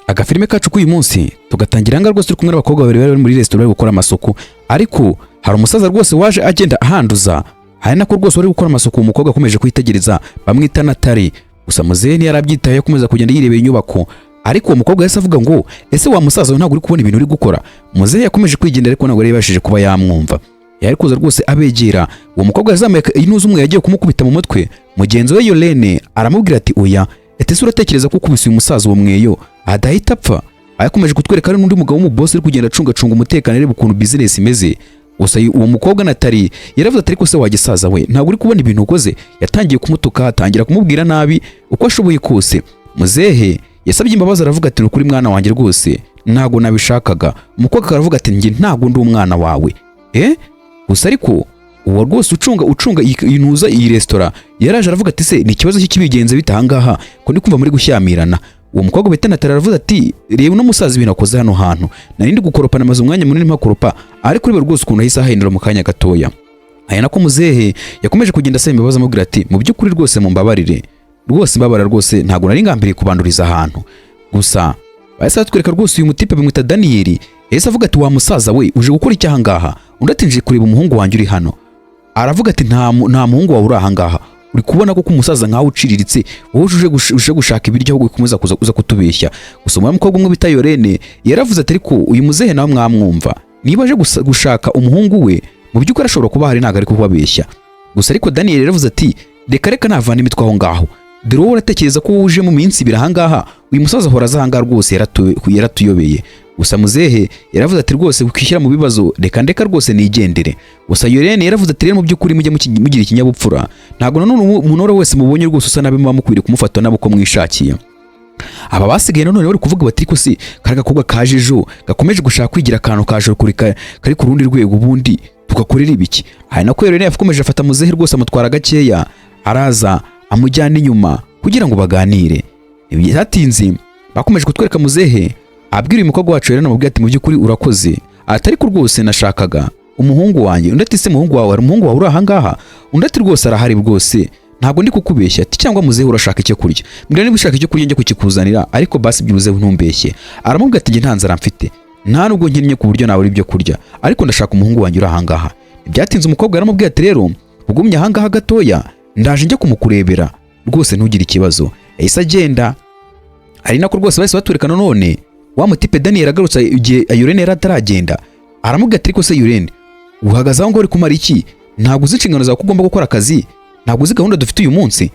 Agafilime kacu k'uyu munsi tugatangira hanga rwose turi kumwe n'abakobwa babiri bari muri restaurant bari gukora amasuku, ariko hari umusaza rwose waje agenda ahanduza, hari nako rwose wari gukora amasuku umukobwa akomeje kwitegereza bamwita Natali. Gusa muzehe yarabyitaye akomeza kugenda yirebera inyubako, ariko uwo mukobwa yase avuga ngo ese wa musaza we ntabwo uri kubona ibintu uri gukora. Muzehe yakomeje kwigendera ariko ntabwo yabashije kuba yamwumva. Yari kuza rwose abegera, uwo mukobwa yazamuye inuzu umwe yagiye kumukubita mu mutwe. Mugenzi we Yolene aramubwira ati oya, ese uratekereza ko ukubise uyu musaza uwo mweyo adahita apfa? Ayakomeje kutwereka ari n'undi mugabo w'umubosi uri kugenda acunga umutekano areba ukuntu business imeze. Gusa uwo mukobwa Natali yaravuze ati ariko se wagisaza we ntabwo uri kubona ibintu ukoze. Yatangiye kumutuka, atangira kumubwira nabi uko ashoboye kose. Muzehe yasabye imbabazi aravuga ati kuri mwana wanjye rwose ntago nabishakaga. Umukobwa aravuga ati njye ntago ndi umwana wawe. Gusa ariko uwo rwose ucunga inuza iyi restaurant yaraje aravuga ati se ni ikibazo cy'ibigenze bitahangaha ko ndi kumva muri gushyamirana. Uwo mukobwa bita Natali aravuze ati reba no musaza ibintu akoze hano hantu, nari ndi gukoropana amaze umwanya munini mpakoropa, ariko reba rwose ukuntu ahise ahindura mu kanya gatoya. Aya nako muzehe yakomeje kugenda asaba imbabazi amubwira ati mu by'ukuri rwose mumbabarire rwose, mbabara rwose ntago nari ngambiriye kubanduriza ahantu. Gusa bahise batwereka rwose uyu mutipe bamwita Daniel yahise avuga ati wa musaza we uje gukora iki aha ngaha? Undi ati nje kureba umuhungu wanjye uri hano. Aravuga ati nta muhungu wawe uri aha ngaha, uri kubona ko umusaza nkaho uciriritse wowe uje gushaka ibiryo ahubwo ukomeza kuza kutubeshya. Gusa umukobwa umwe bita Yolene yaravuze ati ariko uyu muzehe nawe mwamwumva, niba aje gushaka umuhungu we mu by'ukuri ashobora kuba hari ntago ari kubabeshya. Gusa ariko Daniel yaravuze ati reka navana imitwe aho ngaho, dore wowe uratekereza ko uje mu minsi ibiri aha ngaha uyu musaza ahora aza aha ngaha rwose yaratuyobeye. Gusa muzehe yaravuze ati rwose kwishyira mu bibazo reka rwose nigendere. Gusa Yolene yaravuze ati rero mu by'ukuri mujye mugira ikinyabupfura, ntago nanone umuntu wese mubonye rwose usa nabi mukwiriye kumufata nabo ko mwishakiye. Aba basigaye nanone bari kuvuga bati ko si karaga kobwa kajejo gakomeje gushaka kwigira akantu kaje kari ku rundi rwego ubundi tugakorera ibiki. Hari nako Yolene yakomeje afata muzehe rwose amutwara gakeya, araza amujyana inyuma kugira ngo baganire. Ibyatinze bakomeje kutwereka muzehe abwira uyu mukobwa wacu Yolene amubwira ati mu by'ukuri urakoze, atari ko rwose nashakaga umuhungu wanjye. Undi ati se umuhungu wawe uri aha ngaha? Undi ati rwose arahari rwose ntabwo ndi kukubeshya. Ati cyangwa muzehe urashaka icyo kurya? Mbwira niba ushaka icyo kurya njye kukikuzanira, ariko basi byibuze ntumbeshye. Aramubwira ati njye nta nzara mfite, nta nubwo nkinnye ku buryo nawe uri ibyo kurya, ariko ndashaka umuhungu wanjye uri aha ngaha. Ibyatinze umukobwa yaramubwira ati rero ugumye aha ngaha gatoya ndaje njye kumukurebera rwose ntugire ikibazo. Yahise agenda, ari nako rwose bahise batwerekana none wa mutipe Daniel agarutse igihe Yolene ataragenda. Aramubwira ati ariko se Yolene uhagaze aho ngo uri kumara iki? Ntabwo uzi inshingano zawe ko ugomba gukora akazi? Ntabwo uzi gahunda dufite uyu munsi?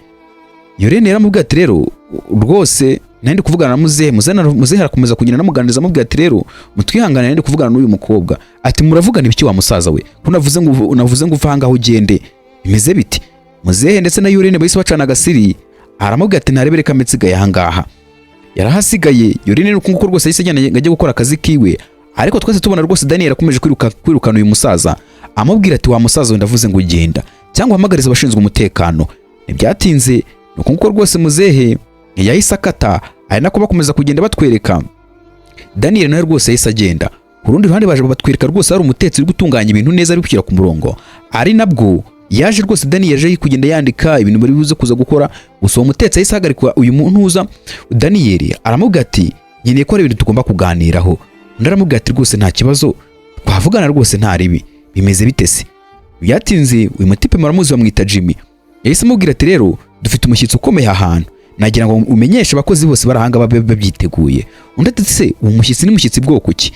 Yolene yaramubwira ati rero rwose nandi kuvugana na muzehe arakomeza kugenda namuganiriza amubwira ati rero mutwihangane nandi kuvugana n'uyu mukobwa. Ati muravugana ibiki wa musaza we? Kunavuze ngo uva hanga ugende bimeze biti? Muzehe ndetse na Yolene bahise bacana agasiri. Aramubwira ati narebere kametsigaye aha ngaha. Yarahasigaye Yolene nuko nguko rwose yise ajyana ajye gukora akazi kiwe, ariko twese tubona rwose Daniel akomeje kwirukana uyu musaza amubwira ati wa musaza wenda avuze ngo ugenda cyangwa uhamagarize abashinzwe umutekano. Ntibyatinze nuko nguko rwose muzehe yahise akata, ari nako bakomeza kugenda batwereka Daniel nawe rwose yahise agenda. Ku rundi ruhande baje batwereka rwose hari umutetsi uri gutunganya ibintu neza ari gushyira ku murongo, ari nabwo yaje rwose Daniel yaje kugenda yandika ibintu bari buze kuza gukora. Gusa uwo mutetsi yahise ahagarikwa uyu muntu uza Daniel aramubwira ati nkeneye ko ari ibintu tugomba kuganiraho. Undi aramubwira ati rwose nta kibazo twavugana rwose nta ribi, bimeze bite se? Byatinze uyu mutipe muramuzi bamwita Jimmy yahise amubwira ati rero dufite umushyitsi ukomeye ahantu, nagira ngo umenyeshe abakozi bose barahanga babyiteguye. Undi ati se uwo mushyitsi ni mushyitsi bwoko ki?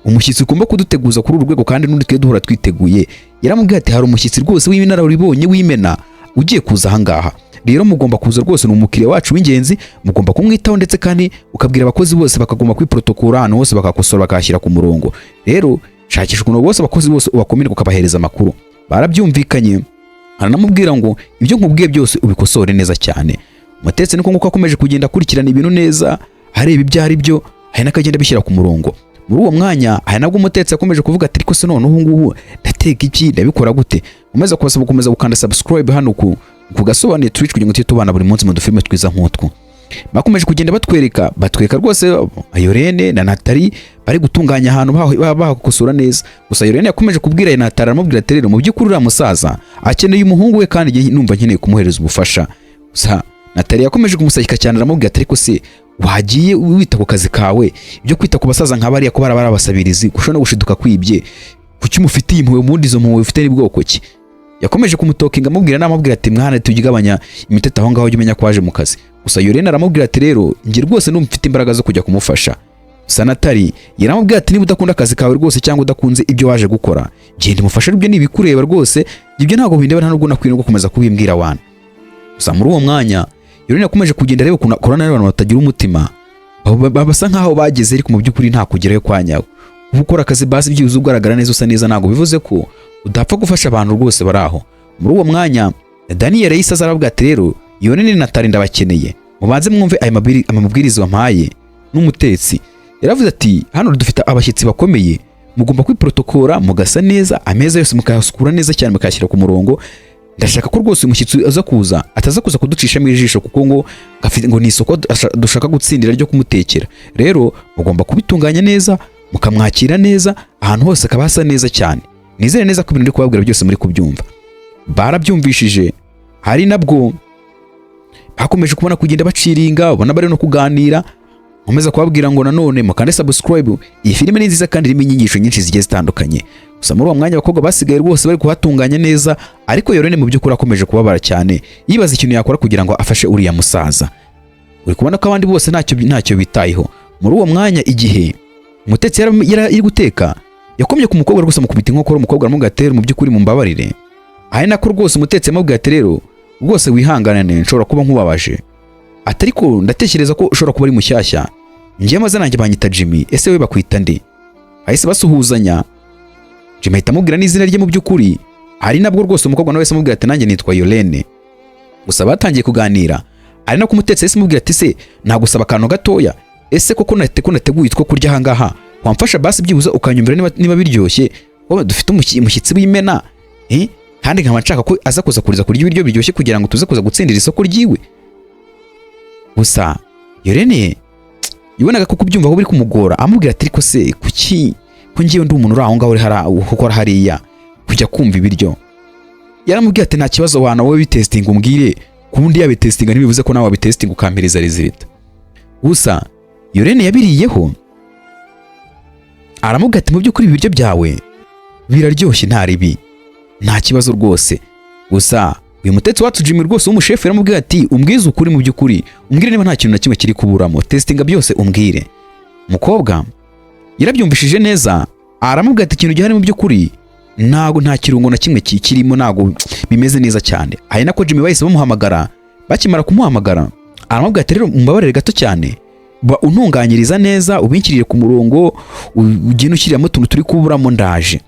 Umushyitsi ugomba kuduteguza kuri uru rwego kandi n'undi twe duhora twiteguye. Yaramubwira ati hari umushyitsi rwose w'inararibonye w'imena ugiye kuza aha ngaha, rero mugomba kuza rwose, ni umukiriya wacu w'ingenzi, mugomba kumwitaho ndetse kandi ukabwira abakozi bose bakagomba kwiprotokora ahantu hose bakakosora bakashyira ku murongo. Rero shakisha ukuntu bose abakozi bose ubakomere ukabahereza amakuru. Barabyumvikanye, aranamubwira ngo ibyo nkubwiye byose ubikosore neza cyane. Umutetsi niko nguko akomeje kugenda akurikirana ibintu neza, areba ibyo ari byo, hari nakagenda bishyira ku murongo. Muri uwo mwanya hari nabwo umutetsi akomeje kuvuga ati ariko se none ubu ngubu ndateka iki, ndabikora gute? Umeze gukomeza gukanda subscribe hano ku gasobanuye Twitch kugira ngo tubana buri munsi mu dufilme twiza nk'utwo. Bakomeje kugenda batwereka rwose Yolene na Natali bari gutunganya ahantu bahakosora neza. Gusa Yolene yakomeje kubwira Natali aramubwira ati rero mu by'ukuri uriya musaza akeneye umuhungu we kandi numva nkeneye kumuhereza ubufasha. Gusa Natali yakomeje kumusakika cyane aramubwira ati ariko se wagiye wita ku kazi kawe, ibyo kwita ku basaza nk'abariya ko barabara abasabirizi gushobora no gushiduka kwibye, kuki mufitiye impuhwe mundi izo mpuhwe ufite n'ibwoko ki? Yakomeje kumutokinga amubwira namubwira ati mwana tugigabanya imiteta aho ngaho umenya kwaje mu kazi. Gusa Yorene aramubwira ati rero ngi rwose numfite imbaraga zo kujya kumufasha. Sanatari yaramubwira ati niba udakunda akazi kawe rwose cyangwa udakunze ibyo waje gukora, genda umufashe rubyo nibikureba rwose, ibyo ntago bindeba nta nubwo nakwiriye gukomeza kubimbwira wana. Gusa muri uwo mwanya Yorene yakomeje kugenda reba korana n'abantu batagira umutima, basa nkaho bageze ariko mu by'ukuri nta kugerayo kwa nyawe. Gukora akazi basi byuzuye ugaragara neza usa neza ntago bivuze ko udapfa gufasha abantu rwose baraho. Muri uwo mwanya Daniel yahise azaravuga ati rero Yorene Natali ndabakeneye, mubanze mwumve aya mabwiriza wampaye n'umutetsi. Yaravuze ati hano dufite abashyitsi bakomeye, mugomba kwiprotokora mugasa neza, ameza yose mukayasukura neza cyane mukayashyira ku murongo. Ndashaka ko rwose umushyitsi aza kuza ataza kuza kuducishamo ijisho kuko ngo ni isoko dushaka gutsindira ryo kumutekera. Rero mugomba kubitunganya neza, mukamwakira neza, ahantu hose kabasa neza cyane. Nizere neza ko ibintu ndi kubabwira byose muri kubyumva. Barabyumvishije, hari nabwo bakomeje kubona kugenda baciringa, ubona bari no kuganira. Nkomeza kubabwira ngo nanone mukande subscribe, iyi filime ni nziza kandi irimo inyigisho nyinshi zigiye zitandukanye. Gusa muri uwo mwanya abakobwa basigaye rwose bari kuhatunganya neza, ariko Yorene mu by'ukuri akomeje kubabara cyane, yibaza ikintu yakora kugira ngo afashe uriya musaza. Uri kubona ko abandi bose ntacyo bitayeho. Muri uwo mwanya igihe umutetsi yari guteka, yakomye ku mukobwa rwose mukubita inkokora, umukobwa aramubwira ati mu by'ukuri mumbabarire. Ari nako rwose umutetsi yamubwira ati rero rwose wihanganane, nshobora kuba nkubabaje, atariko ndatekereza ko ushobora kuba ari mushyashya, ngiye maze nanjye banyita Jimmy, ese we bakwita nde? Ahise basuhuzanya, Jimmy ahita amubwira n'izina rye mu by'ukuri, ari nabwo rwose umukobwa nawe wese amubwira ati nanjye nitwa Yorene. Gusa batangiye kuganira, ari nako umutetsi yese amubwira ati se nagusaba akantu gatoya, ese koko nateguye two kurya aha ngaha, wamfasha basi byibuze ukanyumvira niba biryoshye, ko dufite umushyitsi w'imena kandi nkaba nshaka ko aza kuza kuriza kurya ibiryo biryoshye kugira ngo tuze kuza gutsindira isoko ryiwe. Gusa Yorene yibonaga ko kubyumva aho biri kumugora, amubwira ati ariko se kuki ko ngiye ndi umuntu uri aho ngaho uri gukora hariya kujya kumva ibiryo? Yaramubwira ati nta kibazo wana wowe bitesting umbwire, kubundi yabitestinga ntibivuze ko nawe wabitesting ukampereza result. Gusa Yorene yabiriyeho, aramubwira ati mu by'ukuri ibiryo byawe biraryoshye nta ribi, nta kibazo rwose. Gusa uyu mutetsi wacu Jimmy rwose w'umushefu yaramubwira ati umbwize ukuri mu by'ukuri, umbwire niba nta kintu na kimwe kiri kuburamo, testinga byose umbwire. Umukobwa yarabyumvishije neza, aramubwira ati ikintu gihari mu by'ukuri ntago nta kirungo na kimwe kirimo, ntago bimeze neza cyane. Ari nako Jimmy bahise bamuhamagara, bakimara kumuhamagara aramubwira ati rero mumbabarire gato cyane, untunganyiriza neza ubinkirire ku murongo, ugenda ushyiramo utuntu turi kuburamo ndaje.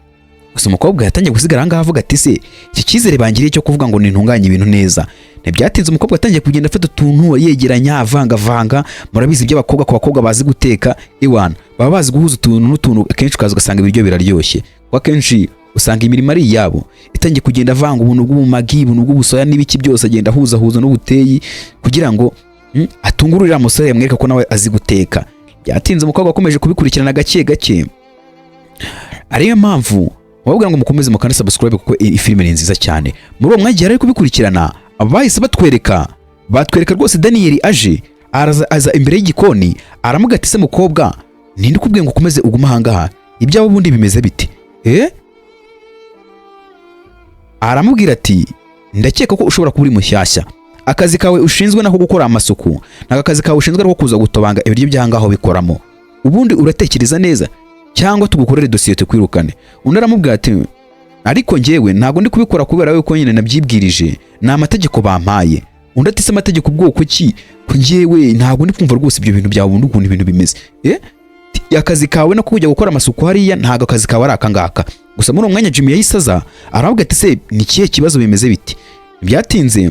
Gusa umukobwa yatangiye gusigara ahangaha avuga ati se iki cyizere bangiriye cyo kuvuga ngo nintunganye ibintu neza. Ntibyatinze umukobwa yatangiye kugenda afata utuntu yegeranya avanga. Murabizi by'abakobwa, ku bakobwa bazi guteka iwana baba bazi guhuza utuntu n'utuntu, akenshi ukaza ugasanga ibiryo biraryoshye. Kwa kenshi usanga imirimo ari iyabo, itangiye kugenda avanga ubuntu bw'umagi, ubuntu bw'ubusoya n'ibiki byose, agenda huza n'ubuteyi kugira ngo atungururira umusore yamwereka ko nawe azi guteka. Byatinze umukobwa akomeje kubikurikirana gake gake, ariyo mpamvu wababwira ngo mukomeze mukande subscribe kuko iyi filime ni nziza cyane. Muri uwo mwanya ari kubikurikirana, bahise batwereka rwose Daniel aje aza imbere y'igikoni, aramubwira ati se mukobwa ninde ukubwiye ngo ukomeze uguma ahangaha, ibyabo bundi bimeze bite? Aramubwira ati ndakeka ko ushobora kuba uri mushyashya, akazi kawe ushinzwe nako gukora amasuku, naka kazi kawe ushinzwe nako kuza gutobanga ibiryo byangaho bikoramo, ubundi uratekereza neza cyangwa tugukorere dosiye tukwirukane. Undi aramubwira ati ariko njyewe ntago ndi kubikora kubera yuko nyine nabyibwirije, ni amategeko bampaye. Undi ati se amategeko ubwoko ki? Ko njyewe ntago ndi kumva rwose ibyo bintu byawe ubundi ukuntu ibintu bimeze. Akazi kawe no kujya gukora amasuku hariya ntago akazi kawe ari akangaka. Gusa muri uwo mwanya Jimmy yahisaza aravuga ati se ni kihe kibazo bimeze biti? Byatinze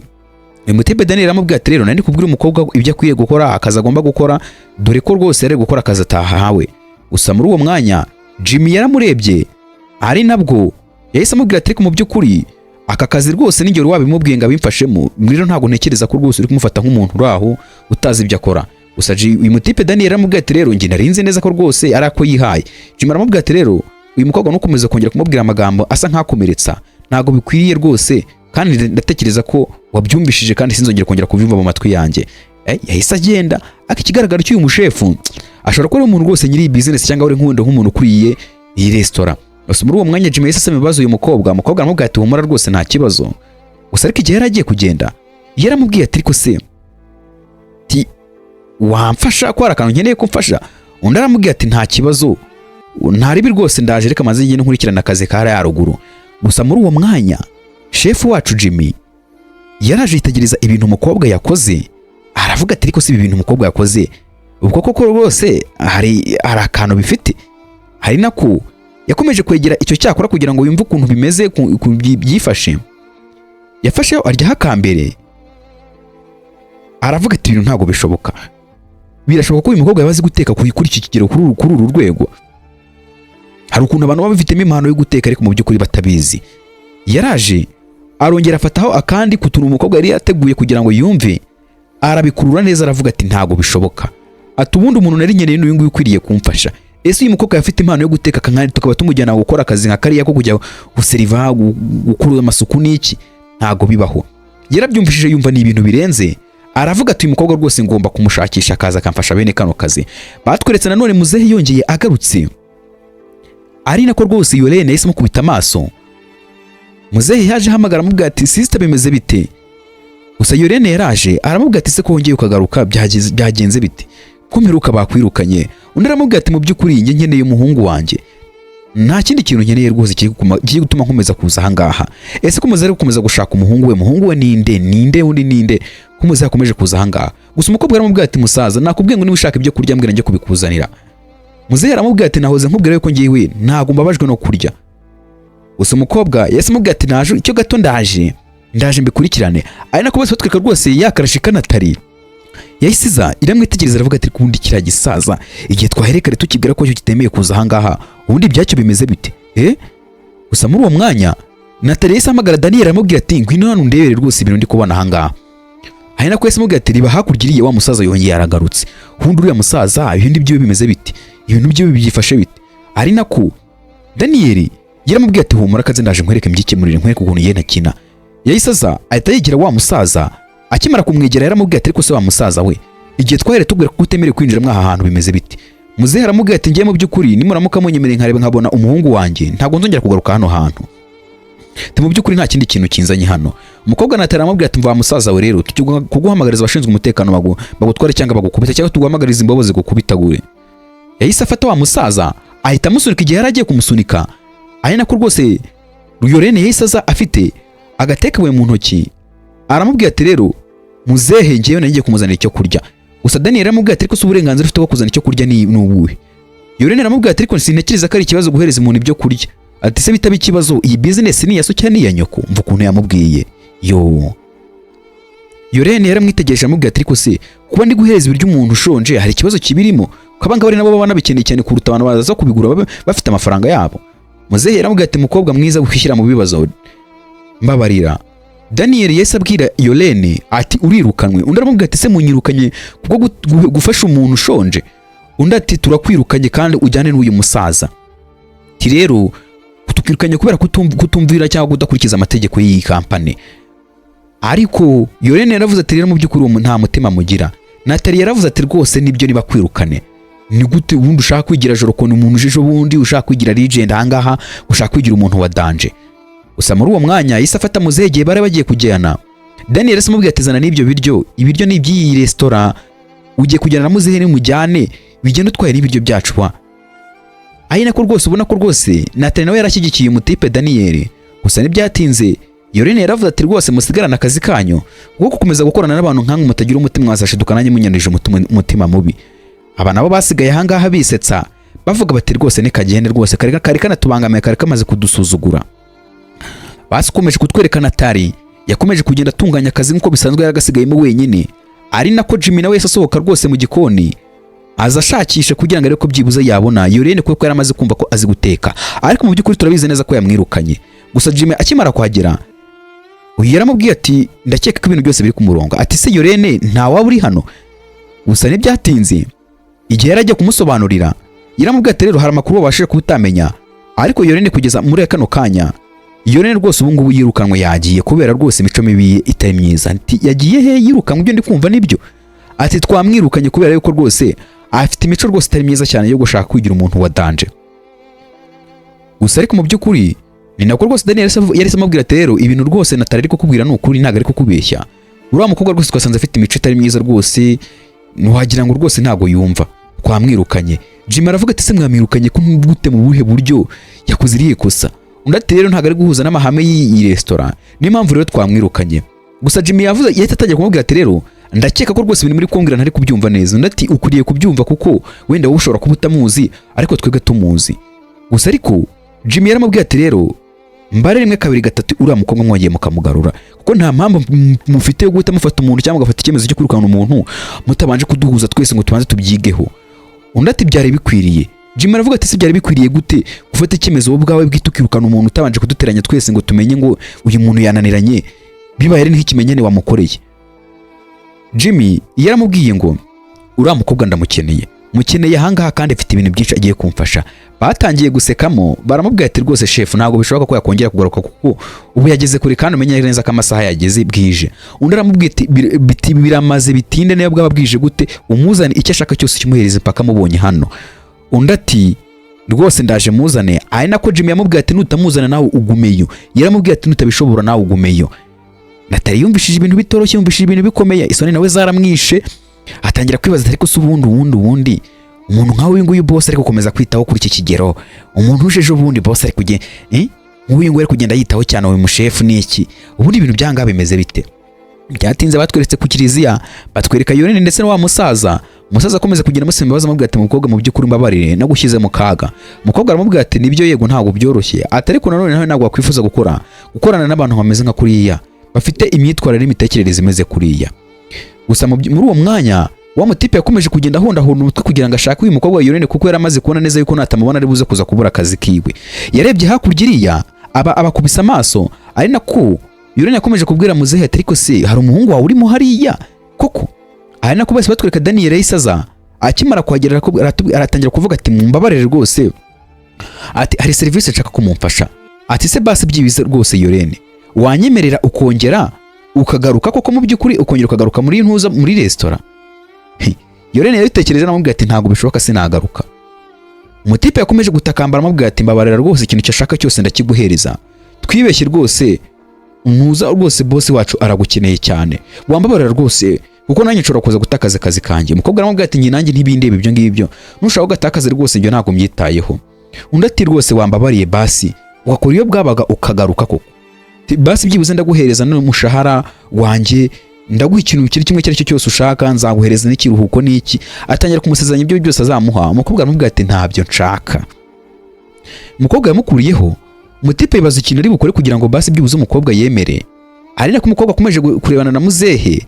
Mutebe Daniel aramubwira ati rero nandi kubwira umukobwa ibyo akwiye gukora, akazi agomba gukora, dore ko rwose yari gukora akazi atahawe. Gusa muri uwo mwanya Jimmy yaramurebye, ari nabwo yahise amubwira ati mu by'ukuri aka kazi rwose n'ingero wabimubwiye ngo abimfashemo, rero ntago ntekereza ko rwose uri kumufata nk'umuntu uraho utazi ibyo akora. Gusa uyu mutipe Daniel aramubwira ati rero njye narinze neza ko rwose ari ako yihaye. Jimmy aramubwira ati rero uyu mukobwa nukomeza kongera kumubwira amagambo asa nkakomeretsa, ntago bikwiriye rwose, kandi ndatekereza ko wabyumvishije kandi sinzongera kongera kubyumva mu matwi yanjye. yahise agenda. Ikigaragara cy'uyu mushefu ashobora kuba ari umuntu rwose nyiri business cyangwa ari nk'umuntu ukuriye iyi restaurant. Gusa muri uwo mwanya Jimmy yahise asaba ibibazo uyu mukobwa aramubwira ati humura rwose nta kibazo. Gusa ariko igihe yari agiye kugenda yaramubwiye ati ariko se wamfasha ko hari akantu nkeneye kumfasha? Undi aramubwiye ati nta kibazo ntaribi rwose ndaje reka maze ngende nkurikirana akazi kari yaruguru. Gusa muri uwo mwanya chef wacu Jimmy yaraje yitegereza ibintu umukobwa yakoze aravuga ati ariko si ibi bintu umukobwa yakoze ubwo koko rwose hari akantu bifite. Hari nako yakomeje kwegera icyo cyakora kugira ngo yumve ukuntu bimeze byifashe. Yafasheho arya hakambere aravuga ati ibintu ntago bishoboka. Birashoboka ko uyu mukobwa yabazi guteka kuri iki kigero kuri uru rwego. Hari ukuntu abantu baba bafitemo impano yo guteka ariko mu by'ukuri batabizi. Yaraje arongera afataho akandi kutuntu umukobwa yari yateguye kugira ngo yumve arabikurura neza aravuga ati ntago bishoboka. Ati ubundi umuntu nari nkeneye n'uyu nguyu ukwiriye kumfasha. Ese uyu mukobwa yafite impano yo guteka kankari tukaba tumujyana gukora akazi nka kariya ko kujya guseriva gukura amasuku n'iki? Ntago bibaho. Yarabyumvishije yumva ni ibintu birenze. Aravuga ati uyu mukobwa rwose ngomba kumushakisha akaza akamfasha bene kano kazi. Batweretse nanone muzehe yongeye agarutse. Ari nako rwose Yolene yahise mukubita amaso. Muzehe yaje hamagara amubwira ati sister bimeze bite? Gusa Yolene yaraje aramubwira ati se ko wongeye ukagaruka byagenze bite? Ko mperuka bakwirukanye. Undi aramubwira ati mu by'ukuri njye nkeneye umuhungu wanjye. Nta kindi kintu nkeneye rwose kiri gutuma nkomeza kuza aha ngaha. Ese ko muzehe gukomeza gushaka umuhungu we ninde undi ninde? Ko muzehe akomeje kuza aha ngaha. Gusa umukobwa aramubwira ati musaza nakubwiye ngo niba ushaka ibyo kurya mbwira njye kubikuzanira. Muzehe aramubwira ati nahoze nkubwira yuko ngiye ntago mbabajwe no kurya. Gusa umukobwa yahise amubwira ati naje icyo gato ndaje mbikurikirane. Ari nako bose batwika rwose yakarashika Natali. Yahisiza iramwitegereza aravuga ati kundi kira gisaza igihe twaherekare tukibwira ko cyo kitemeye kuza aha ngaha ubundi byacyo bimeze bite? Gusa muri uwo mwanya Natali yahise amagara Daniel aramubwira ati ngwino hano ndebere rwose ibintu ndi kubona aha ngaha. Hari nako yahise amubwira ati riba hakurya wa musaza yongeye aragarutse. Ubundi uriya musaza ibindi byo bimeze bite? Ibintu byo byifashe bite? Ari nako Daniel yaramubwiye ati humura kaze ndaje nkwereke mbyikemurire nkwereke ukuntu yena kina. Yahisaza ahita yigira wa musaza akimara kumwegera yaramubwiye ati ariko se wa musaza we igihe twahere tubwira ko utemere kwinjira mwaha hantu bimeze bite? Muzehe aramubwiye ati ngiye mu by'ukuri nimuramuka munyemereye nkareba nkabona umuhungu wanjye ntago nzongera kugaruka hano hantu. Mu by'ukuri nta kindi kintu kinzanye hano. Umukobwa Natali aramubwira ati mva musaza we rero kuguhamagariza abashinzwe umutekano bagutware cyangwa bagukubita cyangwa tuguhamagariza imbobo zigukubitagure. Yahise afata wa musaza ahita amusunika igihe yari agiye kumusunika. Ari nako rwose Yolene yahise aza afite agatekewe mu ntoki aramubwira ati rero muzehe ngiye nagiye kumuzanira icyo kurya. Gusa Daniel aramubwira ati ariko se uburenganzira ufite bwo kuzana icyo kurya ni ubuhe? Yolene aramubwira ati ariko sintekereza ko ari ikibazo guhereza umuntu ibyo kurya. Ati se bitaba ikibazo iyi business ni yaso cyane ya nyoko mva ukuntu yamubwiye. Yolene yaramwitegereje amubwira ati ariko se kuba ndi guhereza ibiryo umuntu ushonje hari ikibazo kibirimo? Kabanga bari nabo baba nabikeneye cyane kuruta abantu baza kubigura bafite amafaranga yabo. Muzehe yaramubwira ati mukobwa mwiza gushyira mu bibazo mbabarira. Daniel yahise abwira Yolene ati urirukanwe. Undi aramubwira ati se munyirukanye kubwo gufasha umuntu ushonje? Undi ati turakwirukanye kandi ujyane n'uyu musaza. Ati rero tukirukanye kubera kutumvira cyangwa kudakurikiza amategeko y'iyi kampani. Ariko Yolene yaravuze ati rero mu by'ukuri nta mutima mugira. Natali yaravuze ati rwose nibyo niba kwirukane. Ni gute ubundi ushaka kwigira joro ko umuntu ujije ubundi ushaka kwigira legend ahangaha ushaka kwigira umuntu wa danger? Gusa muri uwo mwanya yise afata muzehe igihe bari bagiye kujyana. Daniel aramubwira ati zana n'ibyo ibiryo ni iby'iyi restaurant ugiye kujyana na muzehe ni mujyane bigenda utwaye n'ibiryo byacu wa. Ari nako rwose ubona ko rwose Natali nawe yarashyigikiye umutipe Daniel. Gusa ntibyatinze Yolene yaravuze ati rwose musigarana akazi kanyu kuko gukomeza gukorana n'abantu nkangu mutagira umutima mwazashiduka nanjye munyanije umutima mubi. Aba nabo basigaye ahangaha bisetsa bavuga bati rwose ni kagende rwose kari kanatubangamiye kari kamaze kudusuzugura. Basikomeje kutwereka Natali yakomeje kugenda atunganya akazi nkuko bisanzwe yaragasigayemo wenyine. Ari nako Jimmy nawe yasohoka rwose mu gikoni aza ashakisha kugira ngo ariko byibuze yabona Yolene kuko yaramaze kumva ko azi guteka. Ariko mu by'ukuri turabizi neza ko yamwirukanye. Gusa Jimmy akimara kuhagera yaramubwiye ati ndakeka ko ibintu byose biri ku murongo. Ati se Yolene nta waba uri hano? Gusa ntibyatinze igihe yarajya kumusobanurira yaramubwiye ati rero hari amakuru wabashije kutamenya. Ariko Yolene kugeza muri kano kanya Yolene rwose ubu ngubu yirukanwe yagiye kubera rwose imico mibi itari myiza. Ati yagiye he yirukanwe ibyo ndi kumva nibyo? ati twamwirukanye kubera yuko rwose afite imico rwose itari myiza cyane yo gushaka kwigira umuntu wa danje. Gusa ariko mu by'ukuri ni nako rwose Daniel yari amubwira ati rero ibintu rwose Natali ari kukubwira ni ukuri ntago ari kukubeshya. Uriya mukobwa rwose twasanze afite imico itari myiza rwose, ntiwagira ngo rwose ntago yumva, twamwirukanye. Jimmy aravuga ati se mwamwirukanye gute, mu buhe buryo, yakoze irihe kosa? Undi ati rero ntago ari guhuza n'amahame y'iyi restaurant, niyo mpamvu rero twamwirukanye. Gusa Jimmy yavuze yahita atangiye kumubwira ati rero ndakeka ko rwose ibintu muri kumbwira ntari kubyumva neza. Undi ati ukuriye kubyumva kuko wenda wowe ushobora kuba utamuzi ariko twebwe tumuzi. Gusa ariko Jimmy yaramubwiye ati rero mbare rimwe kabiri gatatu uriya mukobwa mwongeye mukamugarura, kuko nta mpamvu mufite yo guhita mufata umuntu cyangwa gafata icyemezo cyo kwirukana umuntu mutabanje kuduhuza twese ngo tubanze tubyigeho. Undi ati byari bikwiriye. Jimmy aravuga ati se byari bikwiriye gute gufata icyemezo wowe ubwawe bwite ukirukana umuntu utabanje kuduteranya twese ngo tumenye ngo uyu muntu yananiranye, bibaye ari nk'ikimenyane wamukoreye. Jimmy yaramubwiye ngo uriya mukobwa ndamukeneye, mukeneye ahangaha kandi afite ibintu byinshi agiye kumfasha. Batangiye gusekamo baramubwira ati rwose chef ntago bishoboka ko yakongera kugaruka kuko ubu yageze kuri kandi umenye neza ko amasaha yageze bwije. Undi aramubwira ati biramaze bitinde nayo bwaba bwije gute, umuzane icyo ashaka cyose kimuhereze paka mubonye hano. Undi ati rwose ndaje muzane. Ari nako Jimmy yamubwira ati nutamuzana nawe ugumeyo, yaramubwira ati nutabishobora nawe ugumeyo. Natali yumvishije ibintu bitoroshye, yumvishije ibintu bikomeye, isoni nawe zaramwishe, atangira kwibaza ariko se ubundi umuntu nkawe uyu nguyu boss ari gukomeza kwitaho kuri iki kigero, umuntu ujeje ubundi boss ari kugenda nk'uyu nguyu ari kugenda yitaho cyane uyu mushefu n'iki, ubundi ibintu byanga bimeze bite? Byatinze batweretse ku kiriziya, batwereka Yonene ndetse na wa musaza akomeza kugenda amusaba imbabazi amubwira ati mukobwa mu by'ukuri mbabarire nagushyize mu kaga. Mukobwa aramubwira ati nibyo yego ntabwo byoroshye, atari ko nanone nawe ntabwo wakwifuza gukorana n'abantu bameze nka kuriya bafite imyitwarire n'imitekerereze imeze kuriya. Gusa muri uwo mwanya wa mutipe yakomeje kugenda ahondahonda umutwe kugira ngo ashake uyu mukobwa wa Yonene, kuko yari amaze kubona neza yuko natamubona ari buze kuza kubura akazi kiwe. Yarebye hakurya iriya abakubisa amaso, ari nako Yonene yakomeje kubwira muzehe ati ariko se hari umuhungu wawe urimo hariya koko? Ari nako bose batwereka Daniel yisaza akimara kuhagera aratangira kuvuga ati mumbabarire rwose, ati hari service nshaka ko mumfasha. Ati se basi byibize rwose Yonene wanyemerera ukongera ukagaruka koko mu by'ukuri ukongera ukagaruka muri restaurant? Yonene yabitekereje namubwira ati ntago bishoboka sinagaruka. Umutipe yakomeje gutakambara amubwira ati mbabarira rwose ikintu cyashaka cyose ndakiguhereza, twibeshye rwose ntuza rwose boss wacu aragukeneye cyane, wambabarira rwose kuko nanjye nshobora kuza gutakaza akazi kanjye. Umukobwa aramubwira ati nanjye ntibindebe ibyo ngibyo, nushaka gatakaza rwose ibyo ntago myitayeho. Undi ati rwose wambabariye basi ugakora iyo bwabaga ukagaruka koko, basi byibuze ndaguhereza n'umushahara wanjye, ndaguha ikintu kimwe cyari cyo cyose ushaka, nzaguhereza n'ikiruhuko n'iki. Atangira kumusezeranya ibyo byose azamuha. Umukobwa aramubwira ati ntabyo nshaka. Umukobwa yamukuriyeho, umutipe yibaza ikintu ari bukore kugira ngo basi byibuze umukobwa yemere. Ari nako umukobwa akomeje kurebana na muzehe.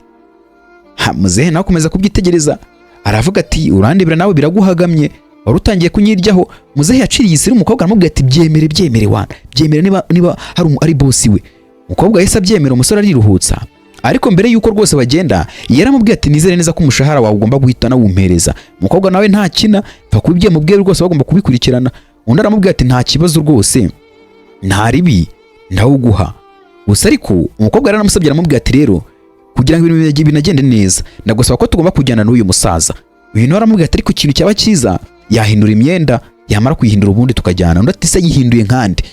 Muzehe nawe akomeza kubyitegereza, aravuga ati urandebera nawe biraguhagamye, wari utangiye kunyiryaho. Muzehe yaciriye isiri umukobwa aramubwira ati byemere wana, byemere niba ari boss we. Umukobwa yahise abyemera, umusore ariruhutsa. Ariko mbere yuko rwose bagenda yaramubwiye ati nizere neza ko umushahara wawe ugomba guhita nawumpereza. Umukobwa nawe nta kina pfa kubibye mubwire rwose bagomba kubikurikirana. Undi aramubwira ati nta kibazo rwose nta ribi ndawuguha. Gusa ariko umukobwa yaranamusabye aramubwira ati rero kugira ngo ibintu binagende neza ndagusaba ko tugomba kujyana n'uyu musaza. Uyu nawe aramubwira ati ariko ikintu cyaba cyiza yahindura imyenda, yamara kuyihindura ubundi tukajyana. Undi ati se yihinduye nkandi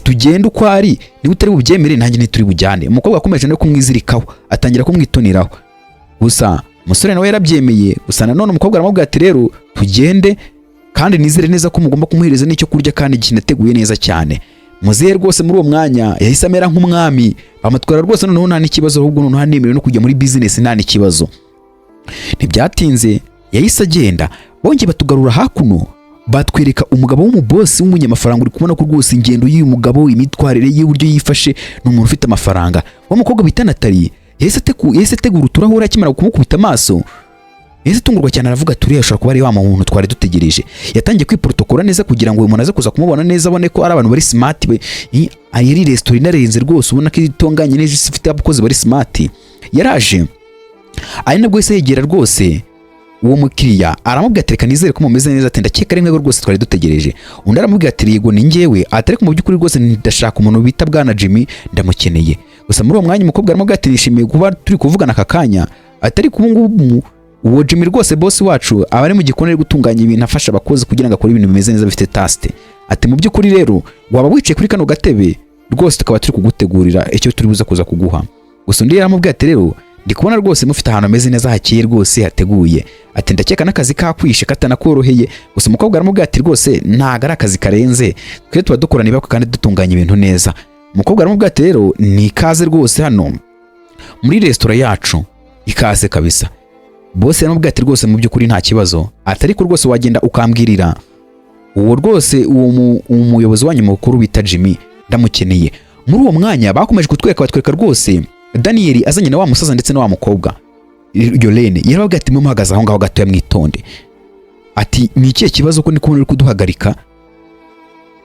tugende uko ari, niba utari bubyemere nanjye ntituri bujyane. Umukobwa akomeje no kumwizirikaho, atangira kumwitoniraho. Gusa umusore nawe yarabyemeye. Gusa nanone umukobwa aramubwira ati rero tugende kandi nizere neza ko mugomba kumuhereza n'icyo kurya kandi kinateguye neza cyane. Muzehe rwose muri uwo mwanya yahise amera nk'umwami, bamutwara rwose noneho nta n'ikibazo, ahubwo noneho hanemerewe no kujya muri business nta n'ikibazo. Ntibyatinze yahise agenda, bongeye batugarura hakuno batwereka umugabo w'umubosi w'umunyamafaranga. Uri kubona ko rwose ingendo y'uyu mugabo, imitwarire y'uburyo yifashe, ni umuntu ufite amafaranga. Wa mukobwa bita Natali yahise ategura uturahuri akimara kumukubita amaso, yahise atungurwa cyane aravuga ati uriya ashobora kuba ari wa muntu twari dutegereje. Yatangiye kwiprotokora neza kugira ngo uyu muntu aze kuza kumubona neza, abone ko ari abantu bari smart. Ari restaurant inarenze rwose, ubona ko itunganye neza, ifite abakozi bari smart. Yaraje ari nabwo yahise yegera rwose uwo mukiriya aramubwira ati reka nizere ko mumeze neza, ati ndakeka rimwe rwose twari dutegereje. Undi aramubwira ati yego ni njyewe, atari ko mu by'ukuri rwose ndashaka umuntu bita bwana Jimmy ndamukeneye. Gusa muri uwo mwanya umukobwa aramubwira ati nishimiye kuba turi kuvugana aka kanya, atari ko ubu ngubu uwo Jimmy rwose boss wacu aba ari mu gikoni ari gutunganya ibintu afasha abakozi kugira ngo akore ibintu bimeze neza bifite taste. Ati mu by'ukuri rero waba wicaye kuri kano gatebe rwose tukaba turi kugutegurira icyo turi buza kuza kuguha. Gusa undi yaramubwiye ati rero ndi kubona rwose mufite ahantu ameze neza hakeye rwose hateguye. Ati ndakeka n'akazi kakwishe katanakoroheye. Gusa umukobwa aramubwiye ati rwose ntago ari akazi karenze, twe tuba dukora niba kandi dutunganya ibintu neza. Umukobwa aramubwiye ati rero ni ikaze rwose hano muri restaurant yacu, ikaze kabisa. Boss yaramubwiye ati rwose mu by'ukuri nta kibazo, atari ko rwose wagenda ukambwirira uwo rwose uwo umuyobozi wanyu mukuru bita Jimmy ndamukeneye. Muri uwo mwanya bakomeje batwereka rwose Daniel azanye na wa musaza ndetse na wa mukobwa Yolene. Yarababwiye ati muhagaze aho ngaho gato mwitonde. Ati ni ikihe kibazo ko ndi kubona uri kuduhagarika?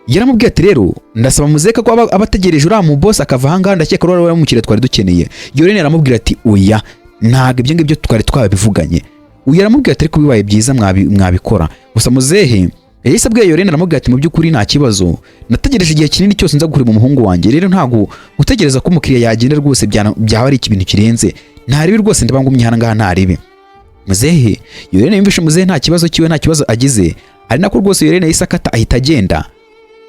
Yaramubwiye ati rero ndasaba muzeka ko abategereje uriya mu boss akava hanga ndakeka rero mukire twari dukeneye. Yolene yaramubwira ati oya ntago ibyo ngibyo twari twabivuganye. Uyu yaramubwiye ati ariko bibaye byiza mwabikora. Gusa muzehe yahise abwiye Yolene aramubwira ati mu by'ukuri nta kibazo, nategereje igihe kinini cyose nza kureba umuhungu wanjye, rero ntago utegereza ko umukiriya yagenda rwose byaba ari ikintu kirenze, ntaribi rwose ndabangumye hana ngaha ntaribi. Muzehe Yolene yumvishe muzehe nta kibazo kiwe nta kibazo agize, ari nako rwose Yolene yahise akata ahita agenda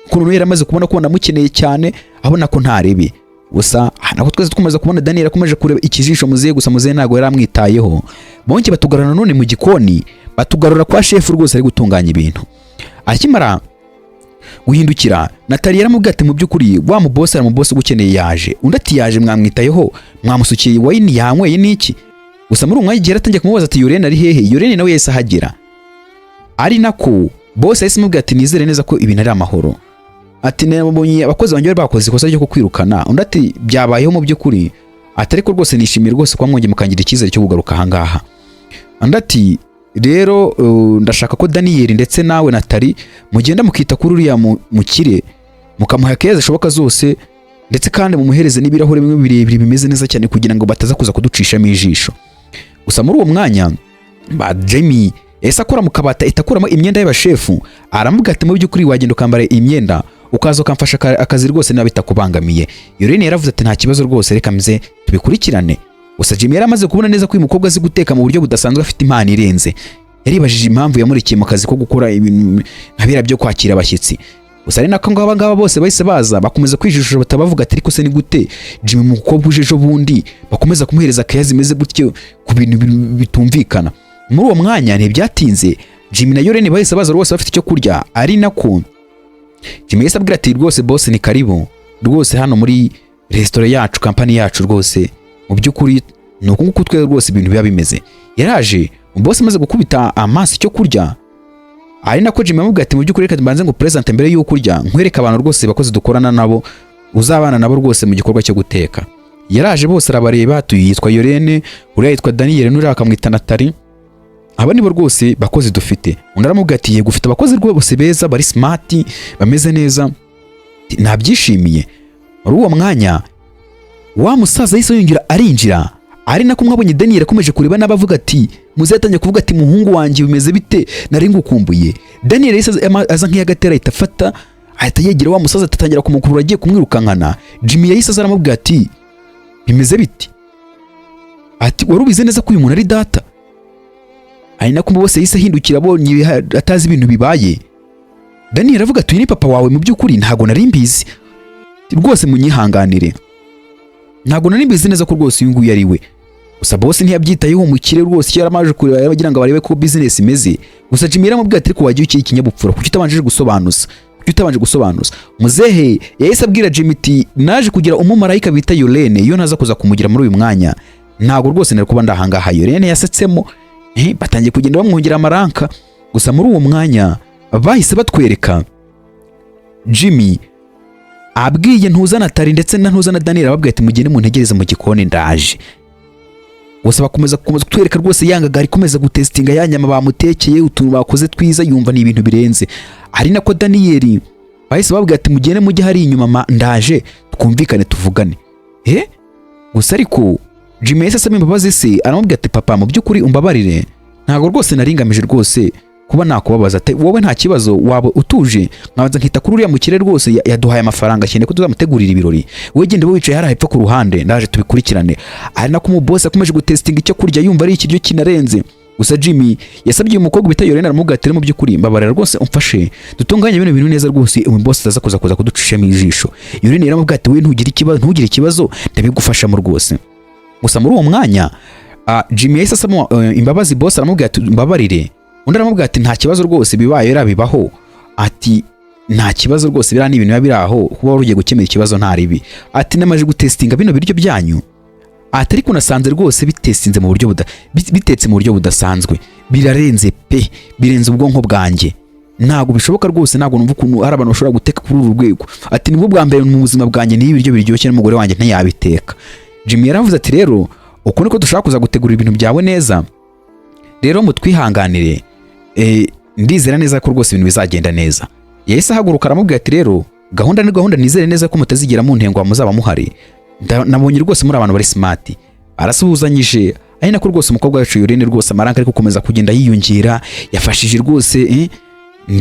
kuko yari amaze kubona ko namukeneye cyane abona ko ntaribi. Gusa nako twese dukomeza kubona Daniel akomeje kureba ikijisho muzehe, gusa muzehe ntago yari amwitayeho. Bonke batugarana none mu gikoni, batugarura kwa chef rwose ari gutunganya ibintu. Akimara guhindukira Natalia yaramubwiye ati mu by'ukuri wa mu boss ari mu boss gukeneye yaje. Undi ati yaje mwamwitayeho mwamusukiye wayini yanyweye niki? Gusa muri umwanya igihe atangiye kumubaza ati Yolene ari hehe, Yolene nawe yese ahagera. Ari nako boss yahise amubwira ati nizere neza ko ibintu ari amahoro. Ati nabonye abakozi banjye bari bakoze ikosa ryo kukwirukana. Undi ati byabayeho mu by'ukuri, atari ko rwose nishimiye rwose kwa mwonge mukangira icyizere cyo kugaruka ahangaha. Undi ati rero ndashaka ko Daniel ndetse nawe Natali mugenda mukita kuri uriya mukire mukamuha keza shoboka zose, ndetse kandi mumuhereze n'ibirahure bimwe birebire bimeze neza cyane kugira ngo bataza kuza kuducishamo ijisho. Gusa muri uwo mwanya ba Jamie esa akora mu kabata itakuramo imyenda y'abashefu, aramubwira ati mu by'ukuri wagenda ukambara imyenda ukaza ukamfasha akazi rwose niba bitakubangamiye. Yolene yaravuze ati nta kibazo rwose reka mze tubikurikirane. Gusa Jimmy yaramaze kubona neza ko uyu mukobwa azi guteka mu buryo budasanzwe, afite impano irenze. Yaribajije impamvu yamurikiye mu kazi ko gukora ibintu nkabira byo kwakira abashyitsi. Gusa ari nako ngaba bose bahise baza bakomeza kwijishura batabavuga ati ariko se ni gute Jimmy umukobwa uje ejo bundi bakomeza kumuhereza akayazi meze gutyo ku bintu bitumvikana. Muri uwo mwanya ntibyatinze Jimmy na Yolene bahise baza rwose bafite icyo kurya. Ari nako Jimmy yahise abwira ati rwose boss ni karibu rwose hano muri restaurant yacu, company yacu rwose mu by'ukuri nuko nguko twe rwose ibintu biba bimeze. Yaraje boss amaze gukubita amaso icyo kurya, ari nako Jimmy amubwira ati mu by'ukuri reka mbanze ngo present mbere y'uko kurya nkwereka abantu rwose bakoze dukorana nabo uzabana nabo rwose mu gikorwa cyo guteka. Yaraje bose arabareba, tuyitwa Yolene, uriya yitwa Daniel, n'uriya akamwita Natali. Aba nibo rwose bakozi dufite. Undi aramubwira ati yego ufite abakozi rwose beza bari smart bameze neza, nabyishimiye. Muri uwo mwanya wa musaza yise yongera arinjira, ari nako mwabonye Daniel akomeje kureba n'abavuga ati muzetanye kuvuga ati muhungu wanjye bimeze bite nari ngukumbuye. Daniel yise aza nk'iyagatera itafata ahita yegera wa musaza atatangira kumukurura agiye kumwirukankana. Jimmy yahise aramubwira ati bimeze biti? Ati warubize neza ko uyu muntu ari data? Ari nako bose yise hindukira abonye atazi ibintu bibaye. Daniel avuga ati ni papa wawe mu by'ukuri ntago nari mbizi rwose munyihanganire, ntago nari mbizi neza ko rwose uyu nguyu ari we. Gusa boss ntiyabyitayeho umukire rwose yaramaje kureba yabagira ngo barebe ko business imeze. Gusa Jimmy yaramubwira ati ko wagiye iki ikinyabupfura kuki utabanje gusobanuza. Muzehe yahise abwira Jimmy ati naje kugira umumarayika bita Yolene, iyo naza kuza kumugira muri uyu mwanya ntago rwose nari kuba ndahangaha. Yolene yasetsemo batangiye kugenda bamwongera amaranka. Gusa muri uwo mwanya bahise batwereka Jimmy abwiye ntuza Natali ndetse na ntuza na Daniel ababwiye ati mugende muntegereze mu gikoni ndaje. Gusa bakomeza kutwereka rwose yangaga ari komeza gutestinga yanyama bamutekeye utuntu bakoze twiza yumva ni ibintu birenze. Ari nako Daniel bahise babwiye ati mugende mujye hari inyuma ndaje twumvikane tuvugane. Gusa ariko Jimmy yahise asaba imbabazi se aramubwira ati papa mu by'ukuri umbabarire ntago rwose naringamije rwose kuba nakubabaza ati wowe nta kibazo waba utuje nkabanza nkita kuri uriya mukire rwose yaduhaye amafaranga cyane ko tuzamutegurira ibirori, wowe gende wicaye hari hepfo ku ruhande ndaje tubikurikirane. Ari nako mu boss akomeje gutestinga icyo kurya yumva ari ikiryo kinarenze. gusa Jimmy yasabye uyu mukobwa bita Yorene aramubwira ati mu by'ukuri mbabarira rwose umfashe dutunganye bino bintu neza rwose uyu boss ataza kuza kuducishamo ijisho. Yorene yaramubwira ati we ntugire ikibazo ndabigufashamo rwose. Gusa muri uwo mwanya Jimmy yahise asaba imbabazi boss aramubwira ati mbabarire, undi aramubwira ati nta kibazo rwose bibaye yarabibaho, ati nta kibazo rwose bira n'ibintu biba biraho kuba ugiye gukemura ikibazo nta ribi, ati namaje gutestinga bino biryo byanyu, ati ariko nasanze rwose bitestinze mu buryo bitetse mu buryo budasanzwe, birarenze pe, birenze ubwonko bwanjye, ntago bishoboka rwose, ntago numva ukuntu hari abantu bashobora guteka kuri uru rwego, ati nibwo bwa mbere mu buzima bwanjye niyo ibiryo biryoshye n'umugore wanjye ntiyabiteka. Jimmy yaravuze ati rero uko niko dushaka kuza gutegura ibintu byawe neza, rero mutwihanganire, ndizera neza ko rwose ibintu bizagenda neza. Yahise ahaguruka aramubwira ati rero gahunda ni gahunda, nizere neza ko mutazigera mu ntengo muzaba muhari, nabonye rwose muri abantu bari smart. Arasuhuzanyije ari nako rwose umukobwa wacu Yorene rwose amaranga ari gukomeza kugenda yiyongera, yafashije rwose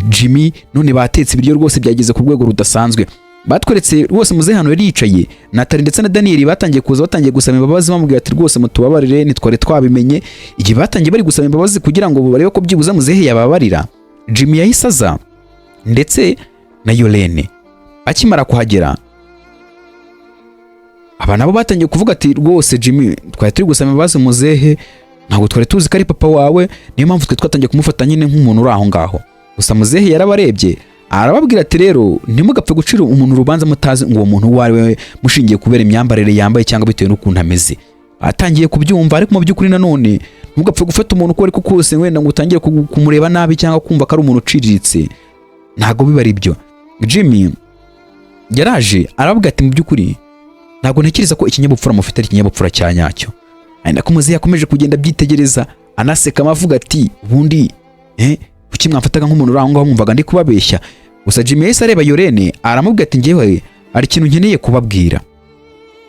Jimmy, none batetse ibiryo rwose byageze ku rwego rudasanzwe. Batweretse rwose muzehe hano yari yicaye, Natali ndetse na Daniel batangiye gusaba imbabazi bamubwira ati rwose mutubabarire nitware twabimenye. Igihe batangiye bari gusaba imbabazi kugira ngo barebe ko byibuza muzehe yababarira, Jimmy yahise aza ndetse na Yorene. Akimara kuhagera aba nabo batangiye kuvuga ati rwose Jimmy twari turi gusaba imbabazi muzehe, ntabwo twari tuzi ko ari papa wawe, niyo mpamvu twe twatangiye kumufata nyine nk'umuntu uri aho ngaho. Gusa muzehe yarabarebye arababwira ati rero ntimugapfe gucira umuntu urubanza mutazi ngo uwo muntu uwo ari we mushingiye kubera imyambarire yambaye cyangwa bitewe n'ukuntu ameze. Atangiye kubyumva, ariko mu by'ukuri nanone ntugapfe gufata umuntu uko ariko kose wenda ngo utangire kumureba nabi cyangwa kumva ko ari umuntu uciriritse, ntago biba ari byo. Jimmy yaraje arababwira ati mu by'ukuri ntago ntekereza ko ikinyabupfura mufite ari ikinyabupfura cya nyacyo. Ari nako muzehe yakomeje kugenda byitegereza anaseka amavuga ati ubundi kuki mwamfataga nk'umuntu uri aho ngaho mwumvaga ndi kubabeshya. Gusa Jimmy yahise areba Yorene aramubwira ati njyewe ari ikintu nkeneye kubabwira.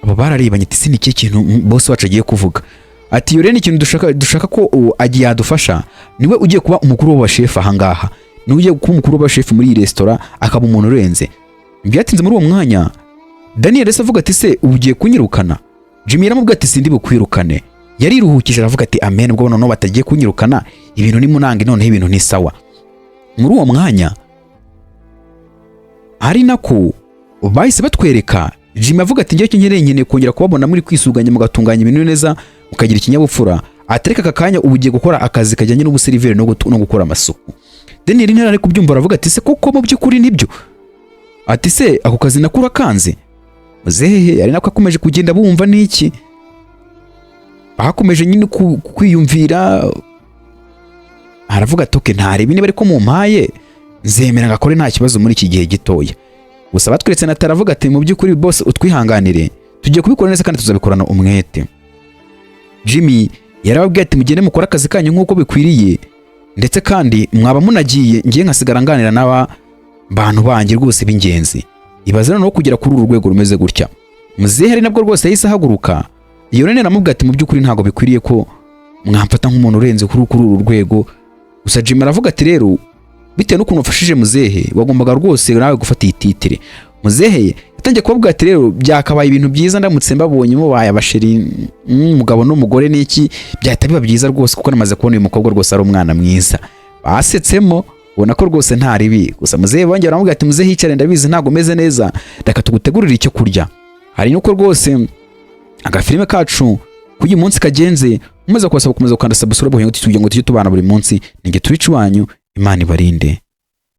Abo bararebanye ati si niki kintu boss wacu agiye kuvuga. Ati Yorene ikintu dushaka ko agiye yadufasha, niwe ugiye kuba umukuru w'abashefu aha ngaha, niwe ugiye kuba umukuru w'abashefu muri iyi restaurant, akaba umuntu urenze. Byatinze muri uwo mwanya Daniel yahise avuga ati se ugiye kunyirukana? Jimmy yaramubwira ati sindi bukwirukane. Yariruhukije aravuga ati amen, ubwo noneho batagiye kunyirukana ibintu ni munange, noneho ibintu ni sawa. Muri uwo mwanya ari nako bahise batwereka Jimmy avuga ati njye nkeneye kongera kubabona muri kwisuganya mugatunganya ibintu neza mukagira ikinyabupfura, atereka aka kanya ubu ugiye gukora akazi kajyanye n'ubuseriveri no gukora amasuku. Daniel ntara ari kubyumva aravuga ati se koko mu by'ukuri nibyo? Ati se ako kazi nakura kanze? Muzehe ari nako akomeje kugenda bumva n'iki, bakomeje nyine kwiyumvira, aravuga ati oke ntarebe niba ariko mumpaye nzemera ngakore nta kibazo muri iki gihe gitoya. Gusa batweretse na taravuga ati mu by'ukuri boss utwihanganire, tugiye kubikora neza kandi tuzabikorana umwete. Jimmy yarababwiye ati mugende mukora akazi kanyu nk'uko bikwiriye, ndetse kandi mwaba munagiye ngiye nkasigara nganira n'aba bantu banjye rwose b'ingenzi, ibaze no kugera kuri uru rwego rumeze gutya. Muzehe ari nabwo rwose yahise ahaguruka. Yorene aramubwira ati mu by'ukuri ntago bikwiriye ko mwamfata nk'umuntu urenze kuri uru rwego. Gusa Jimmy aravuga ati rero bitewe n'ukuntu ufashije muzehe wagombaga rwose nawe gufata iyi titire. Muzehe yatangiye kubabwira ati rero byakabaye ibintu byiza ndamutse mbabonye mubaye abasheri umugabo n'umugore n'iki, byahita biba byiza rwose kuko namaze kubona uyu mukobwa rwose ari umwana mwiza. Basetsemo ubona ko rwose nta ribi. Gusa muzehe bongera aramubwira ati muzehe hicare ndabizi ntago meze neza, reka tugutegurire icyo kurya. Hari nuko rwose agafilime kacu kuyu munsi kagenze, umaze kubasaba gukomeza gukanda subscribe kugira ngo tujye tubana buri munsi. Ninge turici wanyu, Imana ibarinde.